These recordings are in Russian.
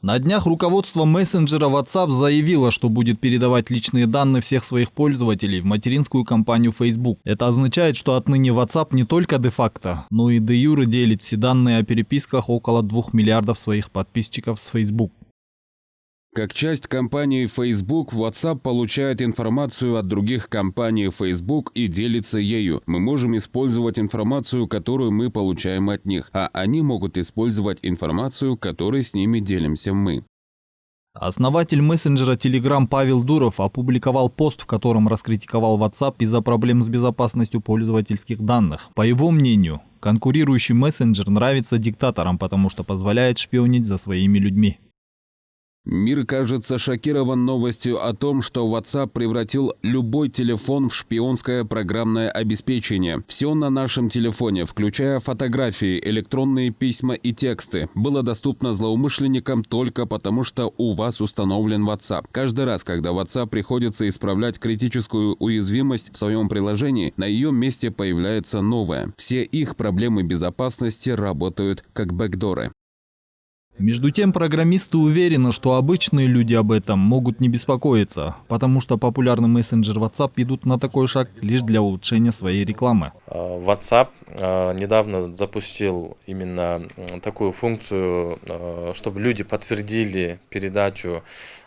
На днях руководство мессенджера WhatsApp заявило, что будет передавать личные данные всех своих пользователей в материнскую компанию Facebook. Это означает, что отныне WhatsApp не только де-факто, но и де-юре делит все данные о переписках около 2 миллиардов своих подписчиков с Facebook. Как часть компании Facebook, WhatsApp получает информацию от других компаний Facebook и делится ею. Мы можем использовать информацию, которую мы получаем от них, а они могут использовать информацию, которой с ними делимся мы. Основатель мессенджера Telegram Павел Дуров опубликовал пост, в котором раскритиковал WhatsApp из-за проблем с безопасностью пользовательских данных. По его мнению, конкурирующий мессенджер нравится диктаторам, потому что позволяет шпионить за своими людьми. Мир, кажется, шокирован новостью о том, что WhatsApp превратил любой телефон в шпионское программное обеспечение. Все на нашем телефоне, включая фотографии, электронные письма и тексты, было доступно злоумышленникам только потому, что у вас установлен WhatsApp. Каждый раз, когда WhatsApp приходится исправлять критическую уязвимость в своем приложении, на ее месте появляется новое. Все их проблемы безопасности работают как бэкдоры. Между тем, программисты уверены, что обычные люди об этом могут не беспокоиться, потому что популярный мессенджер WhatsApp идут на такой шаг лишь для улучшения своей рекламы. WhatsApp недавно запустил именно такую функцию, чтобы люди подтвердили передачу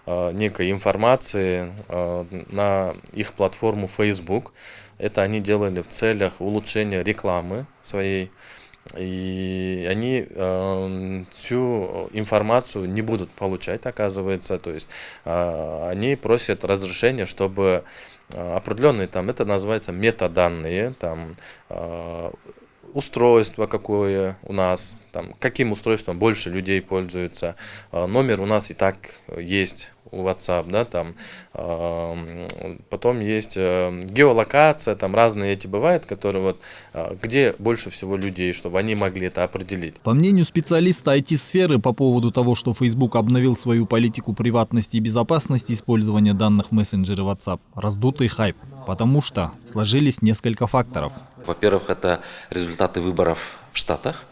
некой информации на их платформу Facebook. Это они делали в целях улучшения рекламы своей. И они всю информацию не будут получать, оказывается. То есть они просят разрешения, чтобы определенные, там, это называется метаданные, там, устройство какое у нас, там, каким устройством больше людей пользуются. Номер у нас и так есть у WhatsApp, да, там, потом есть геолокация, там разные эти бывают, которые вот, где больше всего людей, чтобы они могли это определить. По мнению специалиста IT-сферы по поводу того, что Facebook обновил свою политику приватности и безопасности использования данных мессенджера WhatsApp, раздутый хайп, потому что сложились несколько факторов. Во-первых, это результаты выборов в Штатах,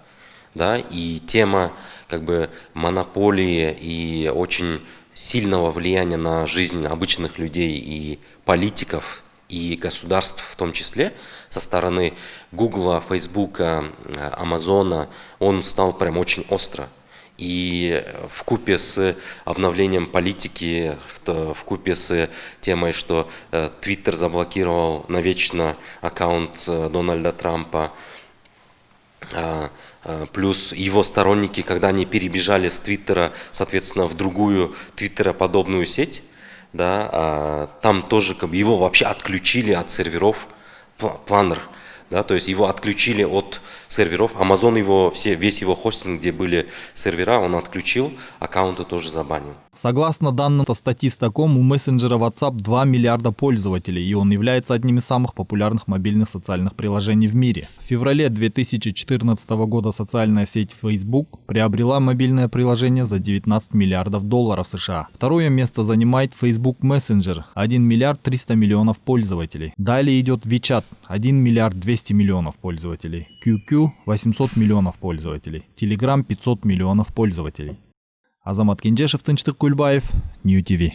да, и тема как бы монополии и очень сильного влияния на жизнь обычных людей и политиков, и государств в том числе, со стороны Гугла, Фейсбука, Амазона, он встал прям очень остро. И вкупе с обновлением политики, вкупе с темой, что Твиттер заблокировал навечно аккаунт Дональда Трампа, плюс его сторонники, когда они перебежали с Твиттера, соответственно, в другую твиттероподобную сеть, да, там тоже как бы его вообще отключили от серверов Planner, да, то есть его отключили от серверов. Amazon его, весь его хостинг, где были сервера, он отключил, аккаунты тоже забанил. Согласно данным Statista.com, у мессенджера WhatsApp 2 миллиарда пользователей, и он является одним из самых популярных мобильных социальных приложений в мире. В феврале 2014 года социальная сеть Facebook приобрела мобильное приложение за 19 миллиардов долларов США. Второе место занимает Facebook Messenger, 1 миллиард 300 миллионов пользователей. Далее идет WeChat, 1 миллиард 200 миллионов пользователей. QQ 800 миллионов пользователей. Telegram 500 миллионов пользователей. Азамат Кенжешев, Тынчтык Кульбаев, Нью ТВ.